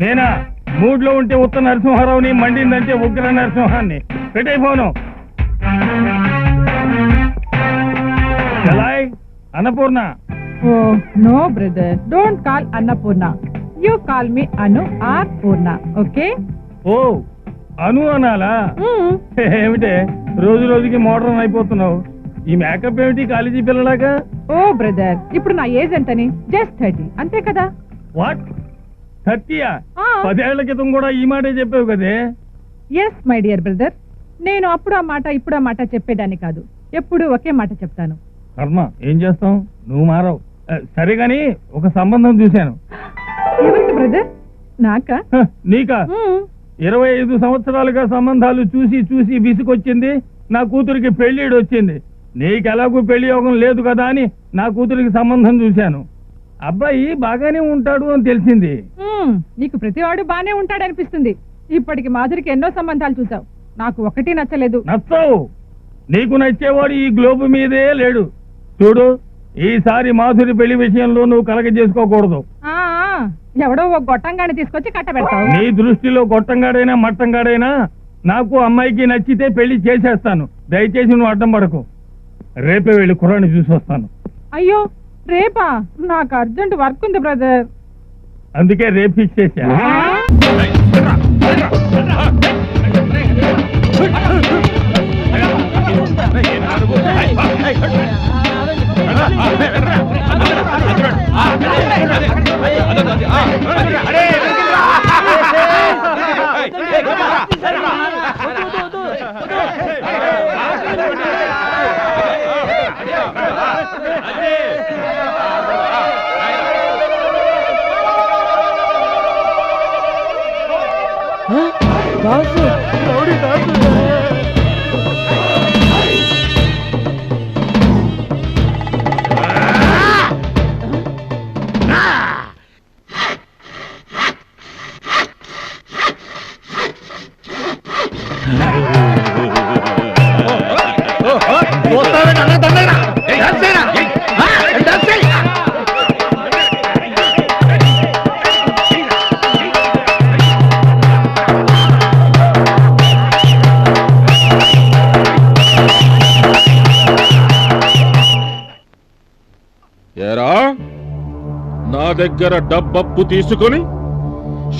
నేనా మూడ్ లో ఉంటే ఉత్త నరసింహారావుని, మండిందంటే ఉగ్ర నరసింహాన్ని. పెట్టైపోను. చలాయ్ Annapurna. Oh, no, brother. Don't call Annapurna. You call me Anu or Purna, okay? ఓ అను అనాలా? ఏమిటే రోజు రోజుకి మోడర్న్ అయిపోతున్నావు. ఈ మేకప్ ఏమిటి కాలేజీ పిల్లలాగా? ఓ బ్రదర్, ఇప్పుడు నా ఏజ్ ఎంతని? జస్ట్ 30, అంతే కదా? వాట్ 30యా? 10 ఏళ్ల క్రితం కూడా ఈ మాటే చెప్పావు కదే. ఎస్ మై డియర్ బ్రదర్, నేను అప్పుడు ఆ మాట ఇప్పుడు ఆ మాట చెప్పేదాన్ని కాదు. ఎప్పుడు ఒకే మాట చెప్తాను. కర్మ, ఏం చేస్తాం, నువ్వు మారవు. సరే గాని ఒక సంబంధం చూశాను. ఎవరికి బ్రదర్? నాకా? నీకా? 25 సంవత్సరాలుగా సంబంధాలు చూసి చూసి విసుకొచ్చింది. నా కూతురికి పెళ్లిడు వచ్చింది. నీకెలాగూ పెళ్లి యోగం లేదు కదా అని నా కూతురికి సంబంధం చూశాను. అబ్బాయి బాగానే ఉంటాడు అని తెలిసింది. నీకు ప్రతివాడు బానే ఉంటాడనిపిస్తుంది. ఇప్పటికి మాధురికి ఎన్నో సంబంధాలు చూసావు, నాకు ఒకటి నచ్చలేదు. నచ్చవు? నీకు నచ్చేవాడు ఈ గ్లోబ్ మీదే లేడు. చూడు, ఈసారి మాధురి పెళ్లి విషయంలో నువ్వు కలగ చేసుకోకూడదు. ఎవడో ఒక గొట్టంగాని తీసుకొచ్చి కట్టబెడతావు. నీ దృష్టిలో గొట్టంగాడైనా మట్టంగాడైనా నాకు అమ్మాయికి నచ్చితే పెళ్లి చేసేస్తాను. దయచేసి నువ్వు అడ్డం పడకు. రేపే వెళ్ళి కుర్రాన్ని చూసి వస్తాను. అయ్యో రేపా? నాకు అర్జెంట్ వర్క్ ఉంది బ్రదర్. అందుకే రేపు ఫిక్స్ చేశా. నా దగ్గర డబ్బప్పు తీసుకొని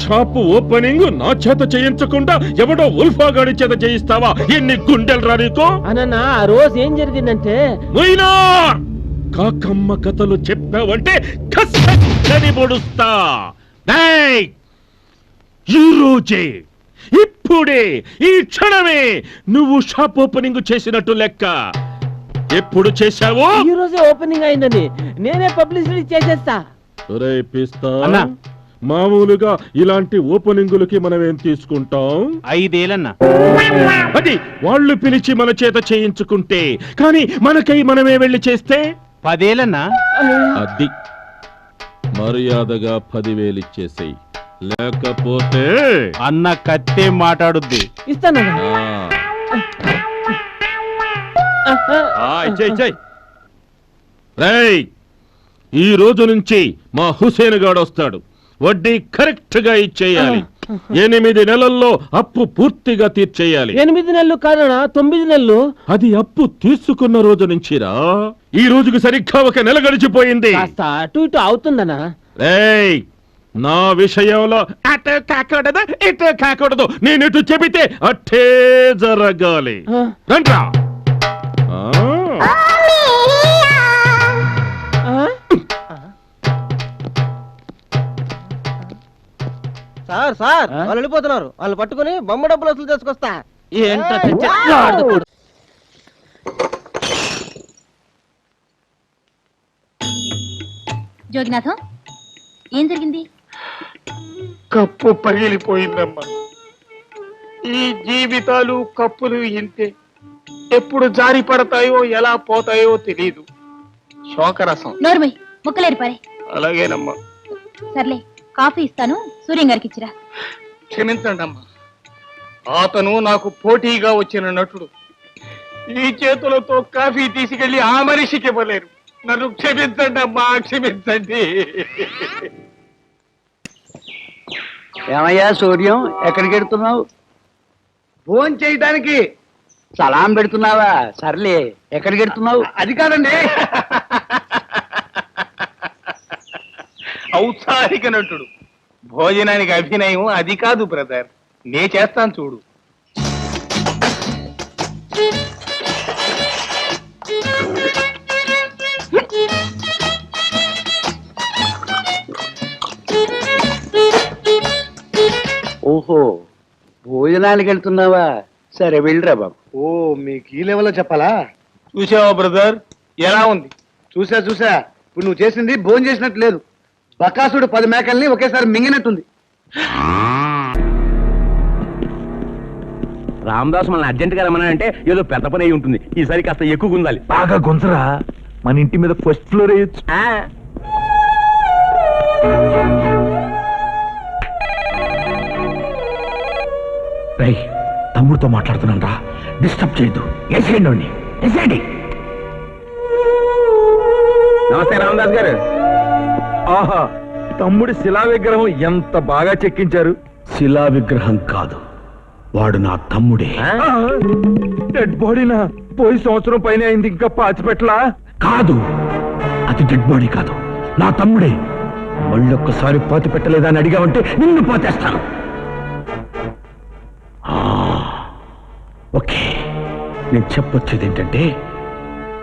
షాపు ఓపెనింగ్ నా చేత చేయించకుండా ఎవడో ఉల్ఫాగాడి చేత చేయిస్తావా? ఎన్ని గుండెలు రా నీకు? అన్న ఆ రోజు ఏం జరిగిందంటే, కాకమ్మ కథలు చెప్పావంటే కసని పొడుస్తా. ఈ రోజే, ఇప్పుడే, ఈ క్షణమే నువ్వు షాప్ ఓపెనింగ్ చేసినట్టు లెక్క. ఎప్పుడు చేశావు? ఈ రోజే ఓపెనింగ్ అయిందని నేనే పబ్లిసిటీ చేసేస్తా. మామూలుగా ఇలాంటి ఓపెనింగులకి మనం ఏం తీసుకుంటాం? 5 ఏళ్ళన్నా. అది వాళ్ళు పిలిచి మన చేత చేయించుకుంటే, కానీ మనకై మనమే వెళ్ళి చేస్తే 10 ఏళ్ళన్నా. అది మర్యాదగా 10,000 ఇచ్చేసేయి, లేకపోతే అన్న కత్తే మాట్లాడుద్ది. ఇస్తానన్నా. ఈ రోజు నుంచి మా హుసేన్ గాడు వస్తాడు. వడ్డీ కరెక్ట్ గా ఇచ్చేయాలి. 8 నెలల్లో అప్పు పూర్తిగా తీర్చేయాలి. 8 నెలలు కాదనా, 9 నెలలు. అది అప్పు తీసుకున్న రోజు నుంచిరా. ఈ రోజుకి సరిగ్గా 1 నెల గడిచిపోయింది. అటు ఇటు అవుతుందనా? నా విషయంలో అటు కాకూడదు ఇటు కాకూడదు. నేను ఇటు చెబితే అట్టే జరగాలి. రండ్రా. సార్ సార్ వాళ్ళు వెళ్ళిపోతున్నారు. వాళ్ళు పట్టుకుని బొమ్మ డబ్బులు వసూలు చేసుకొస్తా. జోగినాథం, ఏం జరిగింది? కప్పు పగిలిపోయిందమ్మా. ఈ జీవితాలు కప్పులు ఇంతే, ఎప్పుడు జారి పడతాయో ఎలా పోతాయో తెలీదు. శోకరసం. నోర్మై ముక్కలేరు పారే. అలాగేనమ్మా. సర్లే, కాఫీ ఇస్తాను, సూర్యం గారికి ఇచ్చిరా. క్షమించండి అమ్మా, అతను నాకు పోటీగా వచ్చిన నటుడు. ఈ చేతులతో కాఫీ తీసుకెళ్లి ఆ మనిషికి ఇవ్వలేరు. నన్ను క్షమించండి అమ్మా, క్షమించండి. ఏమయ్యా సూర్యం ఎక్కడికి వెళ్తున్నావు? ఫోన్ చేయడానికి. సలాం పెడుతున్నావా? సర్లే, ఎక్కడికి వెళ్తున్నావు? అది కాదండి. ఔత్సాహిక నటుడు భోజనానికి అభినయం అది కాదు బ్రదర్, నే చేస్తాను చూడు. ఓహో, భోజనానికి వెళ్తున్నావా? సరే వెళ్ళిరా బాబు. ఓ, మీకు ఈ లెవెల్లో చెప్పాలా? చూసావా బ్రదర్ ఎలా ఉంది? చూసా. ఇప్పుడు నువ్వు చేసింది భోజనం చేసినట్టు లేదు. బకాసుడు 10 మేకల్ని ఒకేసారి మింగినట్టుంది. రామదాస్ మన అర్జెంట్ గా రమ్మనంటే ఏదో పెద్ద పని అయి ఉంటుంది. ఈసారి కాస్త ఎక్కువ ఉండాలి. బాగా గుంజరా, మన ఇంటి మీద ఫస్ట్ ఫ్లోర్ వేయచ్చు. తమ్ముడితో మాట్లాడుతున్నాను రా, డిస్టర్బ్ చేయొద్దు. వేసేయండి. నమస్తే రామదాస్ గారు. ఆహా, తమ్ముడి శిలా విగ్రహం ఎంత బాగా చెక్కించారు. శిలా విగ్రహం కాదు, వాడు నా తమ్ముడే. డెడ్ బాడీనా? పోయి సంవత్సరం పైన అయింది, ఇంకా పాచిపెట్టలా? కాదు, అది డెడ్ బాడీ కాదు, నా తమ్ముడే. మళ్ళొక్కసారి పాతి పెట్టలేదా అని అడిగావంటే నిన్ను పాతేస్తాను. ఓకే, నేను చెప్పొచ్చేది ఏంటంటే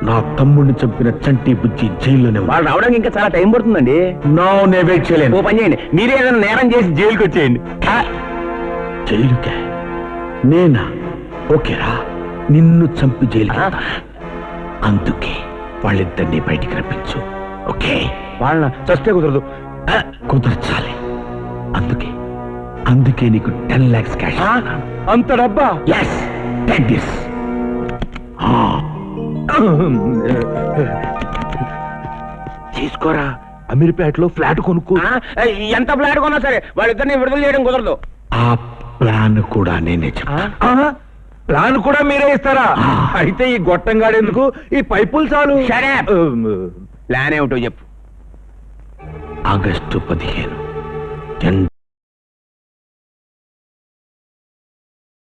నా తమ్ముడిని చంపిన చంటి బుజ్జి జైల్లోనే వాళ్ళు రావడానికి ఇంకా చాలా టైం పడుతుందండి. నేను వెయిట్ చేయలేను. ఓ పని చేయండి, మీరే ఏదైనా నేరం చేసి జైలుకి వచ్చేయండి. జైలుకే? నేనా? ఓకేరా, నిన్ను చంపి జైలుకి అందుకే వాళ్ళిద్దరినీ బయటికి రప్పించు. ఓకే? వాళ్ళ చస్తే కుదరదు. కుదర్చాలి. అందుకే నీకు 10 lakhs క్యాష్. అంత డబ్బా? Yes, take this. తీసుకోరా, అమీర్పేటలో ఫ్లాట్ కొనుక్కో. ఎంత ఫ్లాట్ కొన్నా సరే వాళ్ళిద్దరిని విడుదల చేయడం కుదరదు. ఆ ప్లాన్ కూడా నేనే చెప్తాను. ప్లాన్ కూడా మీరే ఇస్తారా? అయితే ఈ గొట్టంగాడెందుకు, ఈ పైపులు చాలు. సరే, ప్లాన్ ఏమిటో చెప్పు. ఆగస్టు 15